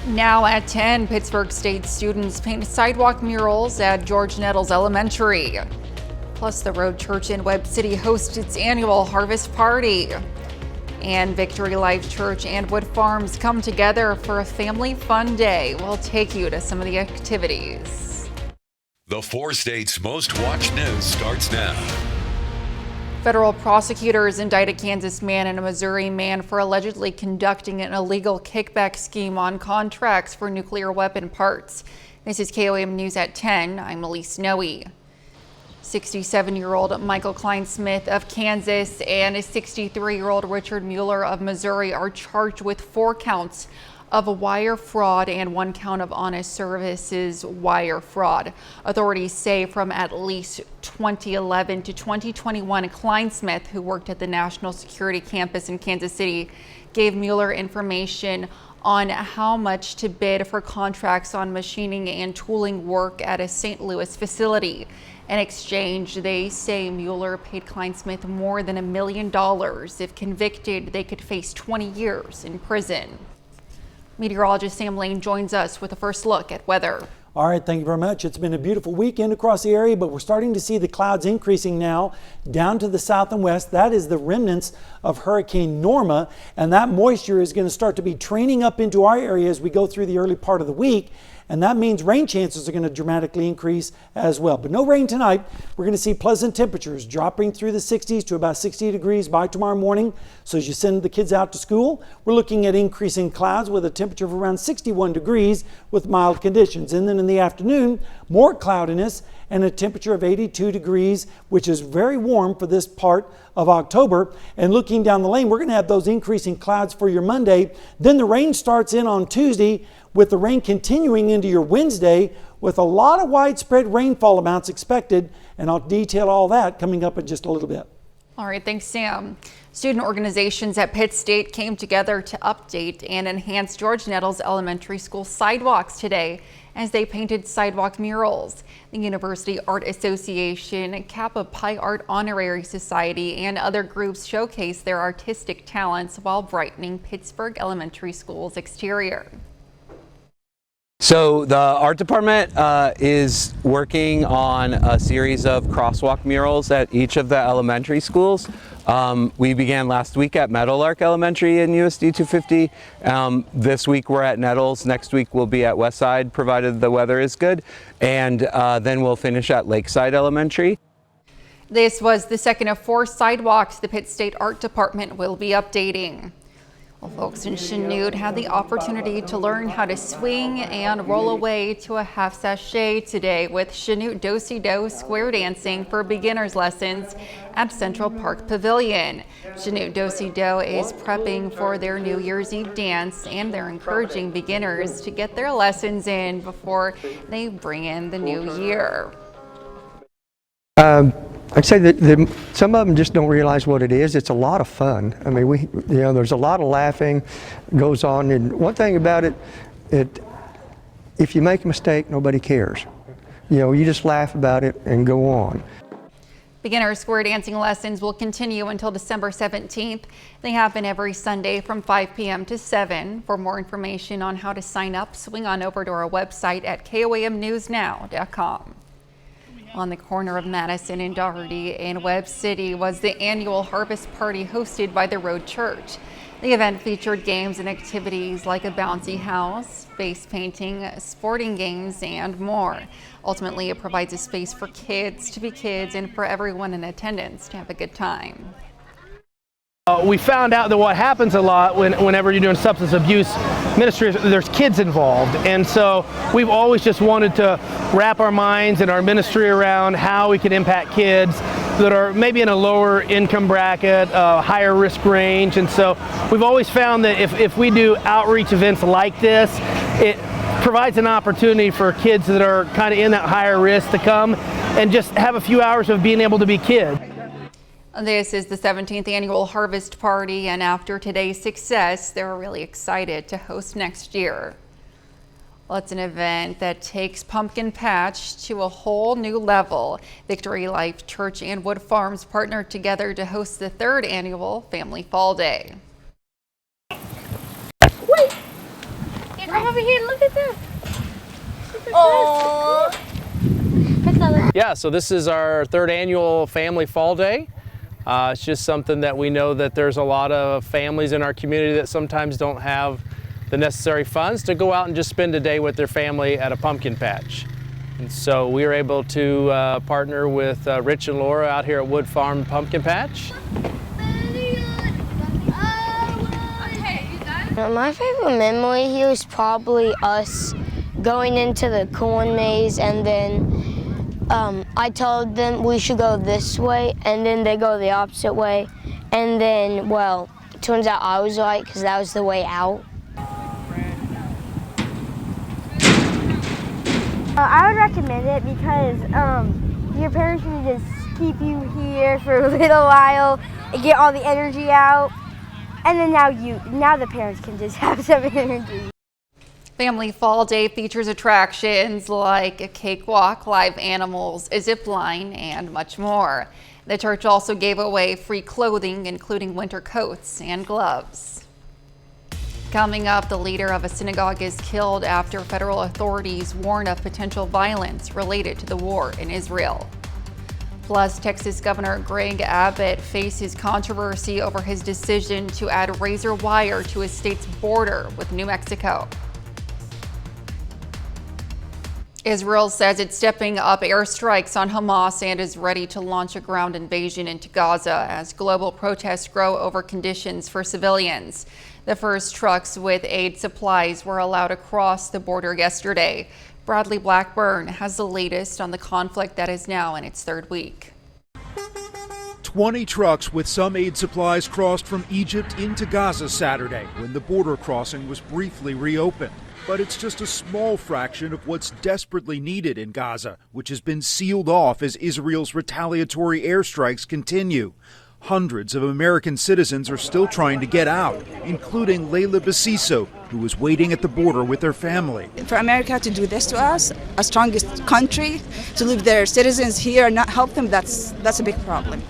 Now at 10, Pittsburgh State students paint sidewalk murals at George Nettles Elementary. Plus, the Road Church in Webb City hosts its annual harvest party. And Victory Life Church and Wood Farms come together for a family fun day. We'll take you to some of the activities. The 4 states' most watched news starts now. Federal prosecutors indict a Kansas man and a Missouri man for allegedly conducting an illegal kickback scheme on contracts for nuclear weapon parts. This is KOAM News at 10. I'm Elise Noe. 67-year-old Michael Klein-Smith of Kansas and 63-year-old Richard Mueller of Missouri are charged with 4 counts of wire fraud and 1 count of honest services wire fraud. Authorities say from at least 2011 to 2021, Klein-Smith, who worked at the National Security Campus in Kansas City, gave Mueller information on how much to bid for contracts on machining and tooling work at a St. Louis facility. In exchange, they say Mueller paid Klein-Smith more than $1 million. If convicted, they could face 20 years in prison. Meteorologist Sam Lane joins us with a first look at weather. All right, thank you very much. It's been a beautiful weekend across the area, but we're starting to see the clouds increasing now down to the south and west. That is the remnants of Hurricane Norma, and that moisture is going to start to be training up into our area as we go through the early part of the week. And that means rain chances are going to dramatically increase as well. But no rain tonight. We're going to see pleasant temperatures dropping through the 60s to about 60 degrees by tomorrow morning. So as you send the kids out to school, we're looking at increasing clouds with a temperature of around 61 degrees with mild conditions. And then in the afternoon, more cloudiness and a temperature of 82 degrees, which is very warm for this part of October. And looking down the lane, we're going to have those increasing clouds for your Monday. Then the rain starts in on Tuesday, with the rain continuing into your Wednesday with a lot of widespread rainfall amounts expected. And I'll detail all that coming up in just a little bit. All right, thanks, Sam. Student organizations at Pitt State came together to update and enhance George Nettles Elementary School sidewalks today as they painted sidewalk murals. The University Art Association, Kappa Pi Art Honorary Society, and other groups showcase their artistic talents while brightening Pittsburgh Elementary School's exterior. So the art department is working on a series of crosswalk murals at each of the elementary schools. We began last week at Meadowlark Elementary in USD 250. This week we're at Nettles. Next week we'll be at Westside, provided the weather is good. And then we'll finish at Lakeside Elementary. This was the second of 4 sidewalks the Pitt State Art Department will be updating. Well, folks in Chanute had the opportunity to learn how to swing and roll away to a half sachet today with Chanute Do-Si-Do square dancing for beginners lessons at Central Park Pavilion. Chanute Do-Si-Do is prepping for their New Year's Eve dance, and they're encouraging beginners to get their lessons in before they bring in the new year. I'd say that some of them just don't realize what it is. It's a lot of fun. I mean, there's a lot of laughing goes on. And one thing about it, if you make a mistake, nobody cares. You just laugh about it and go on. Beginner square dancing lessons will continue until December 17th. They happen every Sunday from 5 p.m. to 7. For more information on how to sign up, swing on over to our website at koamnewsnow.com. On the corner of Madison and Doherty in Webb City was the annual harvest party hosted by the Road Church. The event featured games and activities like a bouncy house, face painting, sporting games, and more. Ultimately, it provides a space for kids to be kids and for everyone in attendance to have a good time. We found out that what happens a lot whenever you're doing substance abuse ministry, there's kids involved. And so we've always just wanted to wrap our minds and our ministry around how we can impact kids that are maybe in a lower income bracket, higher risk range. And so we've always found that if we do outreach events like this, it provides an opportunity for kids that are kind of in that higher risk to come and just have a few hours of being able to be kids. This is the 17th annual harvest party, and after today's success, they're really excited to host next year. Well, it's an event that takes Pumpkin Patch to a whole new level. Victory Life Church and Wood Farms partnered together to host the 3rd annual Family Fall Day. Come over here, look at them. Oh. Yeah, so this is our third annual Family Fall Day. It's just something that we know that there's a lot of families in our community that sometimes don't have the necessary funds to go out and just spend a day with their family at a pumpkin patch. And so we were able to partner with Rich and Laura out here at Wood Farm Pumpkin Patch. My favorite memory here is probably us going into the corn maze, and then I told them we should go this way, and then they go the opposite way. And then, well, it turns out I was right because that was the way out. I would recommend it because your parents can just keep you here for a little while and get all the energy out. And then now the parents can just have some energy. Family Fall Day features attractions like a cakewalk, live animals, a zip line, and much more. The church also gave away free clothing, including winter coats and gloves. Coming up, the leader of a synagogue is killed after federal authorities warn of potential violence related to the war in Israel. Plus, Texas Governor Greg Abbott faces controversy over his decision to add razor wire to his state's border with New Mexico. Israel says it's stepping up airstrikes on Hamas and is ready to launch a ground invasion into Gaza as global protests grow over conditions for civilians. The first trucks with aid supplies were allowed across the border yesterday. Bradley Blackburn has the latest on the conflict that is now in its third week. 20 trucks with some aid supplies crossed from Egypt into Gaza Saturday when the border crossing was briefly reopened. But it's just a small fraction of what's desperately needed in Gaza, which has been sealed off as Israel's retaliatory airstrikes continue. Hundreds of American citizens are still trying to get out, including Layla Basiso, who was waiting at the border with her family. For America to do this to us, our strongest country, to leave their citizens here and not help them, that's a big problem.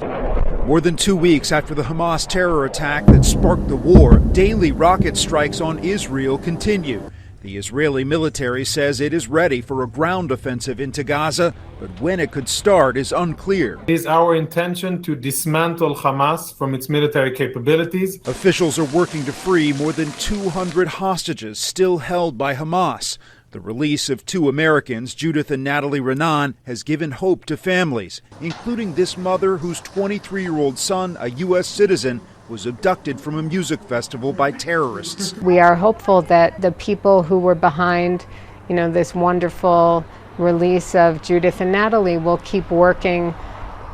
More than 2 weeks after the Hamas terror attack that sparked the war, daily rocket strikes on Israel continue. The Israeli military says it is ready for a ground offensive into Gaza, but when it could start is unclear. It is our intention to dismantle Hamas from its military capabilities. Officials are working to free more than 200 hostages still held by Hamas. The release of 2 Americans, Judith and Natalie Renan, has given hope to families, including this mother whose 23-year-old son, a U.S. citizen, was abducted from a music festival by terrorists. We are hopeful that the people who were behind, this wonderful release of Judith and Natalie will keep working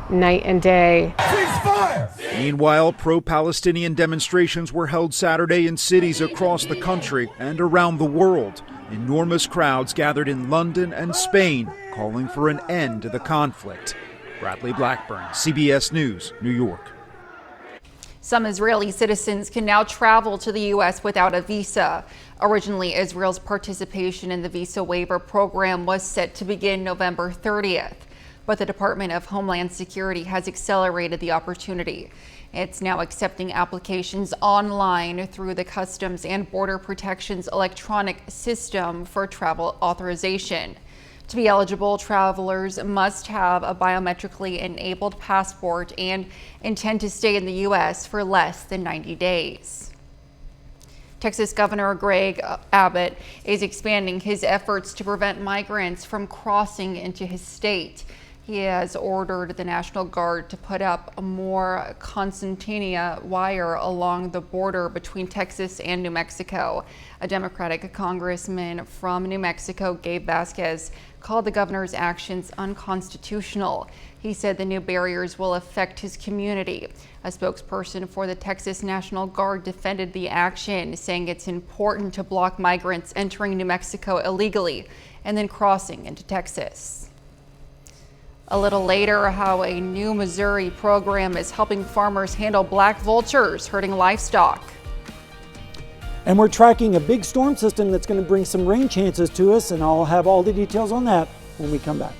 night and day. Meanwhile, pro-Palestinian demonstrations were held Saturday in cities across the country and around the world. Enormous crowds gathered in London and Spain, calling for an end to the conflict. Bradley Blackburn, CBS News, New York. Some Israeli citizens can now travel to the U.S. without a visa. Originally, Israel's participation in the visa waiver program was set to begin November 30th, but the Department of Homeland Security has accelerated the opportunity. It's now accepting applications online through the Customs and Border Protection's electronic system for travel authorization. To be eligible, travelers must have a biometrically enabled passport and intend to stay in the U.S. for less than 90 days. Texas Governor Greg Abbott is expanding his efforts to prevent migrants from crossing into his state. He has ordered the National Guard to put up more concertina wire along the border between Texas and New Mexico. A Democratic congressman from New Mexico, Gabe Vasquez, called the governor's actions unconstitutional. He said the new barriers will affect his community. A spokesperson for the Texas National Guard defended the action, saying it's important to block migrants entering New Mexico illegally and then crossing into Texas. A little later, how a new Missouri program is helping farmers handle black vultures hurting livestock. And we're tracking a big storm system that's going to bring some rain chances to us, and I'll have all the details on that when we come back.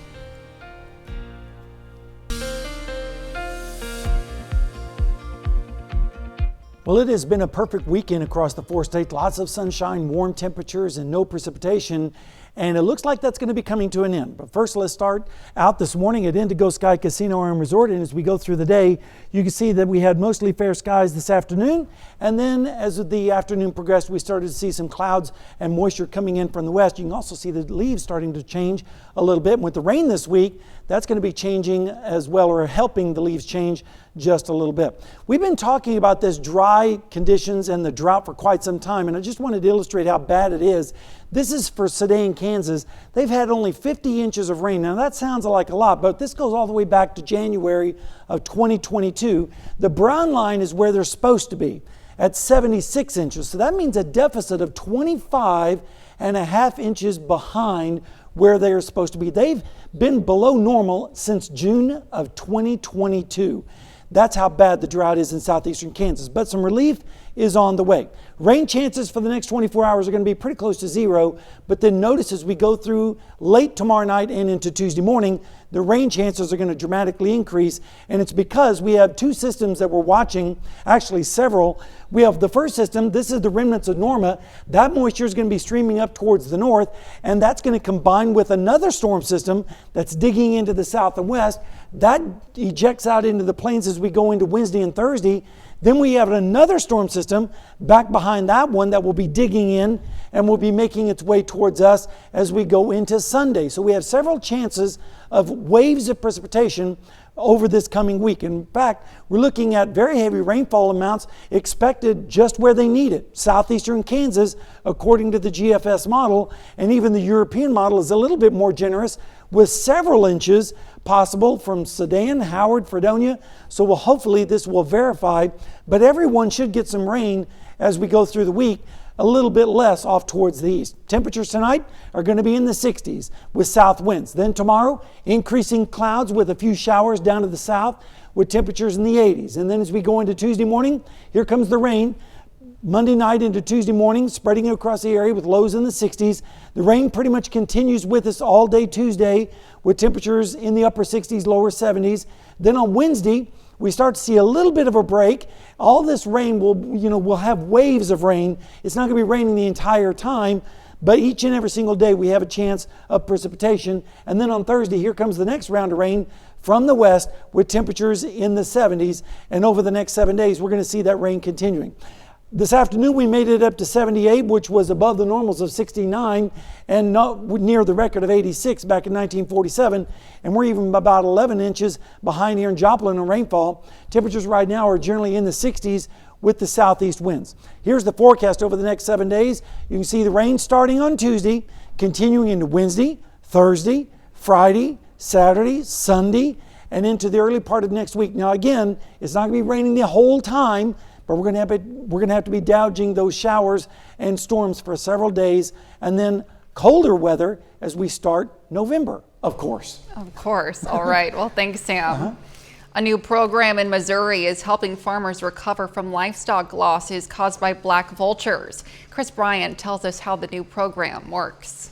Well, it has been a perfect weekend across the 4 states. Lots of sunshine, warm temperatures, and no precipitation. And it looks like that's going to be coming to an end. But first, let's start out this morning at Indigo Sky Casino and Resort. And as we go through the day, you can see that we had mostly fair skies this afternoon. And then as the afternoon progressed, we started to see some clouds and moisture coming in from the west. You can also see the leaves starting to change a little bit. And with the rain this week, that's going to be changing as well, or helping the leaves change just a little bit. We've been talking about this dry conditions and the drought for quite some time, and I just wanted to illustrate how bad it is. This is for Sedan, Kansas. They've had only 50 inches of rain. Now that sounds like a lot, but this goes all the way back to January of 2022. The brown line is where they're supposed to be at 76 inches. So that means a deficit of 25.5 inches behind where they are supposed to be. They've been below normal since June of 2022. That's how bad the drought is in southeastern Kansas. But some relief is on the way. Rain chances for the next 24 hours are going to be pretty close to zero. But then notice as we go through late tomorrow night and into Tuesday morning, the rain chances are going to dramatically increase. And it's because we have two systems that we're watching, actually several. We have the first system. This is the remnants of Norma. That moisture is going to be streaming up towards the north, and that's going to combine with another storm system that's digging into the south and west. That ejects out into the plains as we go into Wednesday and Thursday. Then we have another storm system back behind that one that will be digging in and will be making its way towards us as we go into Sunday. So we have several chances of waves of precipitation over this coming week. In fact, we're looking at very heavy rainfall amounts expected just where they need it. Southeastern Kansas, according to the GFS model, and even the European model is a little bit more generous with several inches possible from Sedan, Howard, Fredonia. So hopefully this will verify, but everyone should get some rain as we go through the week, a little bit less off towards the east. Temperatures tonight are going to be in the 60s with south winds. Then tomorrow, increasing clouds with a few showers down to the south with temperatures in the 80s. And then as we go into Tuesday morning, here comes the rain. Monday night into Tuesday morning, spreading across the area with lows in the 60s. The rain pretty much continues with us all day Tuesday with temperatures in the upper 60s, lower 70s. Then on Wednesday, we start to see a little bit of a break. All this rain we'll have waves of rain. It's not going to be raining the entire time, but each and every single day we have a chance of precipitation. And then on Thursday, here comes the next round of rain from the west with temperatures in the 70s. And over the next 7 days, we're going to see that rain continuing. This afternoon, we made it up to 78, which was above the normals of 69 and not near the record of 86 back in 1947. And we're even about 11 inches behind here in Joplin in rainfall. Temperatures right now are generally in the 60s with the southeast winds. Here's the forecast over the next 7 days. You can see the rain starting on Tuesday, continuing into Wednesday, Thursday, Friday, Saturday, Sunday, and into the early part of next week. Now again, it's not going to be raining the whole time, but we're going to have to be dousing those showers and storms for several days, and then colder weather as we start November, of course. Of course. All right. Well, thanks, Sam. A new program in Missouri is helping farmers recover from livestock losses caused by black vultures. Chris Bryant tells us how the new program works.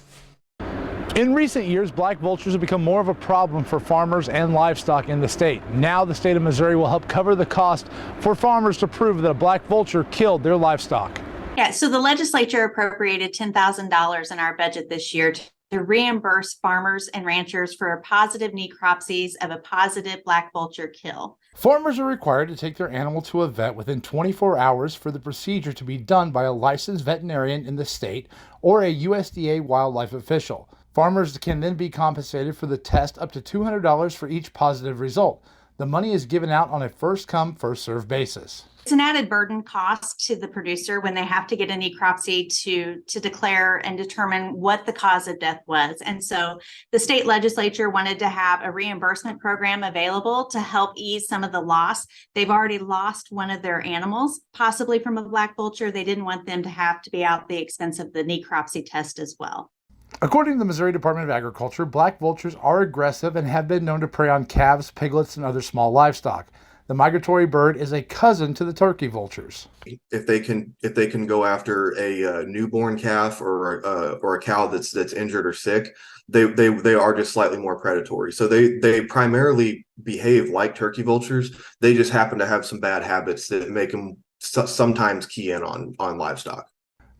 In recent years, black vultures have become more of a problem for farmers and livestock in the state. Now the state of Missouri will help cover the cost for farmers to prove that a black vulture killed their livestock. Yeah, so the legislature appropriated $10,000 in our budget this year to reimburse farmers and ranchers for positive necropsies of a positive black vulture kill. Farmers are required to take their animal to a vet within 24 hours for the procedure to be done by a licensed veterinarian in the state or a USDA wildlife official. Farmers can then be compensated for the test up to $200 for each positive result. The money is given out on a first-come, first-served basis. It's an added burden cost to the producer when they have to get a necropsy to declare and determine what the cause of death was. And so the state legislature wanted to have a reimbursement program available to help ease some of the loss. They've already lost one of their animals, possibly from a black vulture. They didn't want them to have to be out the expense of the necropsy test as well. According to the Missouri Department of Agriculture, black vultures are aggressive and have been known to prey on calves, piglets, and other small livestock. The migratory bird is a cousin to the turkey vultures. If they can go after a newborn calf or a cow that's injured or sick, they are just slightly more predatory. So they primarily behave like turkey vultures. They just happen to have some bad habits that make them sometimes key in on livestock.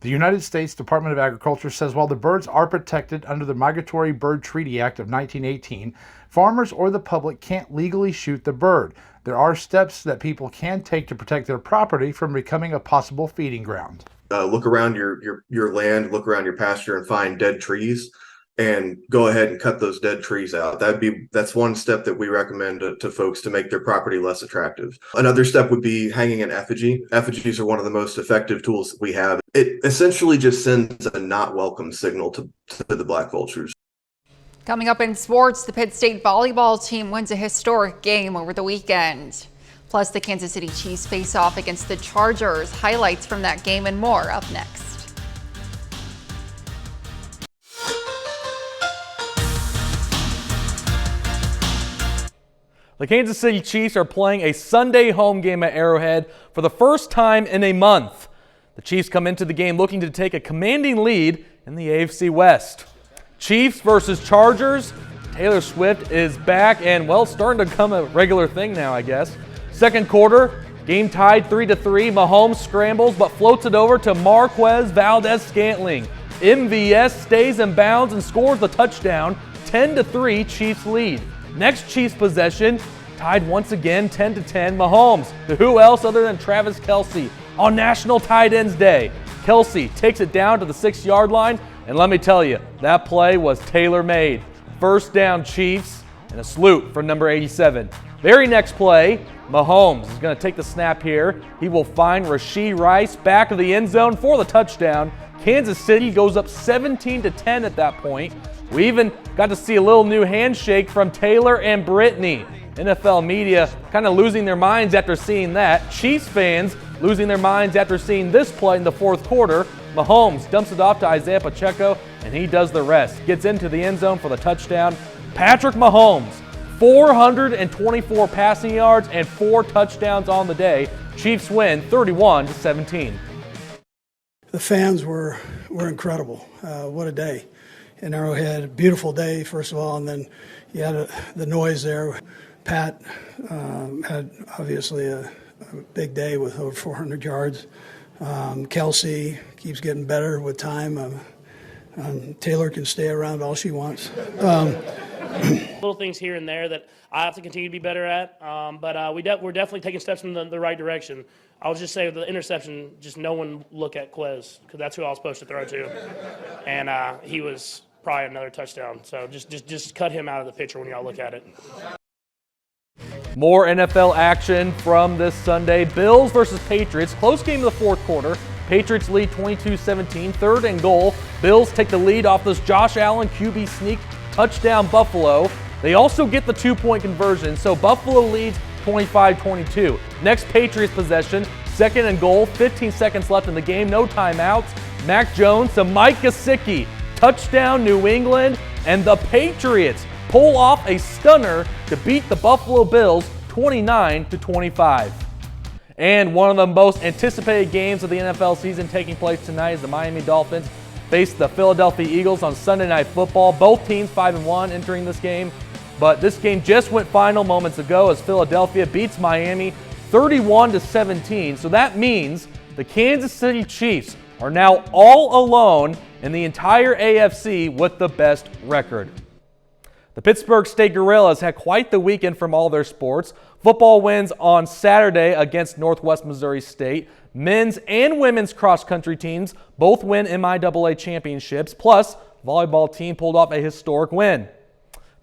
The United States Department of Agriculture says while the birds are protected under the Migratory Bird Treaty Act of 1918, farmers or the public can't legally shoot the bird. There are steps that people can take to protect their property from becoming a possible feeding ground. Look around your land, look around your pasture, and find dead trees, and go ahead and cut those dead trees out. That's one step that we recommend to folks to make their property less attractive. Another step would be hanging an effigy. Effigies are one of the most effective tools that we have. It essentially just sends a not welcome signal to the black vultures. Coming up in sports, the Pitt State volleyball team wins a historic game over the weekend. Plus, the Kansas City Chiefs face off against the Chargers. Highlights from that game and more up next. The Kansas City Chiefs are playing a Sunday home game at Arrowhead for the first time in a month. The Chiefs come into the game looking to take a commanding lead in the AFC West. Chiefs versus Chargers. Taylor Swift is back and, well, starting to become a regular thing now, I guess. Second quarter, game tied 3-3. Mahomes scrambles but floats it over to Marquez Valdez-Scantling. MVS stays in bounds and scores the touchdown. 10-3 Chiefs lead. Next Chiefs possession, tied once again 10-10. Mahomes to who else other than Travis Kelce on National Tight Ends Day. Kelce takes it down to the 6-yard line, and let me tell you, that play was tailor-made. First down Chiefs, and a salute for number 87. Very next play, Mahomes is going to take the snap here. He will find Rashee Rice back of the end zone for the touchdown. Kansas City goes up 17-10 at that point. We even got to see a little new handshake from Taylor and Brittany. NFL media kind of losing their minds after seeing that. Chiefs fans losing their minds after seeing this play in the fourth quarter. Mahomes dumps it off to Isaiah Pacheco, and he does the rest. Gets into the end zone for the touchdown. Patrick Mahomes, 424 passing yards and 4 touchdowns on the day. Chiefs win 31-17. The fans were incredible. What a day in Arrowhead. Beautiful day, first of all, and then you had the noise there. Pat had obviously a big day with over 400 yards. Kelce keeps getting better with time. Taylor can stay around all she wants. Little things here and there that I have to continue to be better at, but we're definitely taking steps in the right direction. I'll just say with the interception, just no one look at Quez, because that's who I was supposed to throw to, and he was probably another touchdown. So just cut him out of the picture when y'all look at it. More NFL action from this Sunday. Bills versus Patriots. Close game of the fourth quarter. Patriots lead 22-17. Third and goal. Bills take the lead off this Josh Allen QB sneak. Touchdown Buffalo. They also get the 2-point conversion, so Buffalo leads 25-22. Next Patriots possession. Second and goal. 15 seconds left in the game. No timeouts. Mac Jones to Mike Gesicki. Touchdown New England. And the Patriots pull off a stunner to beat the Buffalo Bills 29-25. And one of the most anticipated games of the NFL season taking place tonight is the Miami Dolphins face the Philadelphia Eagles on Sunday Night Football. Both teams 5-1 entering this game, but this game just went final moments ago as Philadelphia beats Miami 31-17. So that means the Kansas City Chiefs are now all alone in the entire AFC with the best record. The Pittsburgh State Gorillas had quite the weekend from all their sports. Football wins on Saturday against Northwest Missouri State. Men's and women's cross-country teams both win MIAA championships. Plus, volleyball team pulled off a historic win.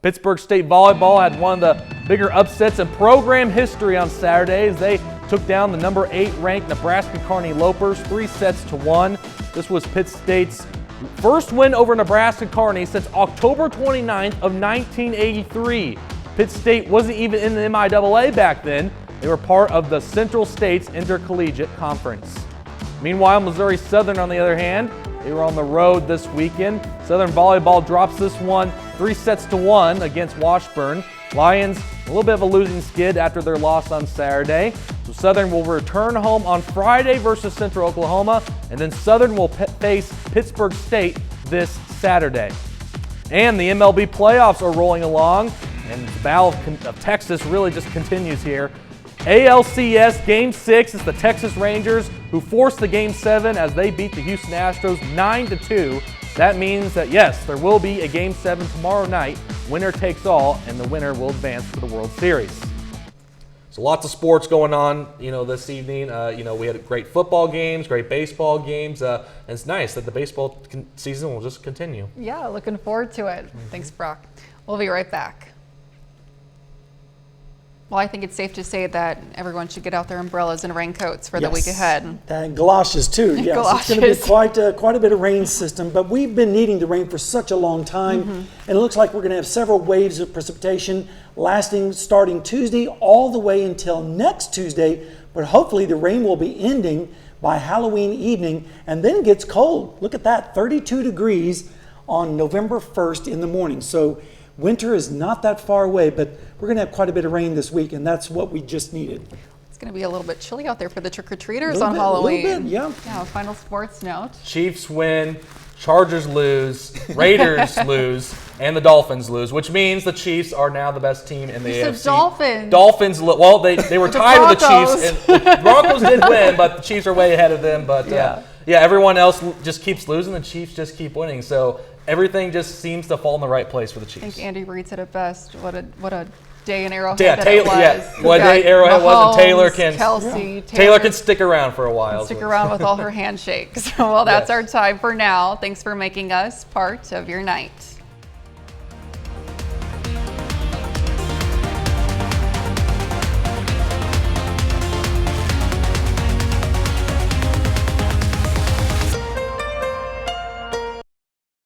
Pittsburgh State Volleyball had one of the bigger upsets in program history on Saturday as they took down the number 8 ranked Nebraska Kearney Lopers 3-1. This was Pitt State's first win over Nebraska Kearney since October 29th of 1983. Pitt State wasn't even in the MIAA back then. They were part of the Central States Intercollegiate Conference. Meanwhile, Missouri Southern, on the other hand, they were on the road this weekend. Southern Volleyball drops this one 3-1 against Washburn. Lions, a little bit of a losing skid after their loss on Saturday. So Southern will return home on Friday versus Central Oklahoma, and then Southern will face Pittsburgh State this Saturday. And the MLB playoffs are rolling along, and the Battle of Texas really just continues here. ALCS Game 6 is the Texas Rangers who forced the Game 7 as they beat the Houston Astros 9-2. That means that, yes, there will be a Game 7 tomorrow night. Winner takes all, and the winner will advance to the World Series. So lots of sports going on, this evening. We had great football games, great baseball games, and it's nice that the baseball season will just continue. Yeah, looking forward to it. Thanks, Brock. We'll be right back. Well, I think it's safe to say that everyone should get out their umbrellas and raincoats for the week ahead. And galoshes too, yes. Galoshes. It's going to be quite a bit of rain system, but we've been needing the rain for such a long time, and it looks like we're going to have several waves of precipitation lasting starting Tuesday all the way until next Tuesday, but hopefully the rain will be ending by Halloween evening, and then it gets cold. Look at that, 32 degrees on November 1st in the morning. So winter is not that far away, but we're going to have quite a bit of rain this week, and that's what we just needed. It's going to be a little bit chilly out there for the trick-or-treaters on Halloween. A little bit, yeah. Yeah, final sports note. Chiefs win, Chargers lose, Raiders lose, and the Dolphins lose, which means the Chiefs are now the best team in the AFC. Dolphins. Dolphins, well, they were tied with the Chiefs, and the Broncos did win, but the Chiefs are way ahead of them. But everyone else just keeps losing, the Chiefs just keep winning. So everything just seems to fall in the right place for the Chiefs. I think Andy Reid said it best. What a day in Arrowhead Taylor, was. What day Arrowhead was, and Taylor can stick around for a while. Stick around with all her handshakes. Well, that's our time for now. Thanks for making us part of your night.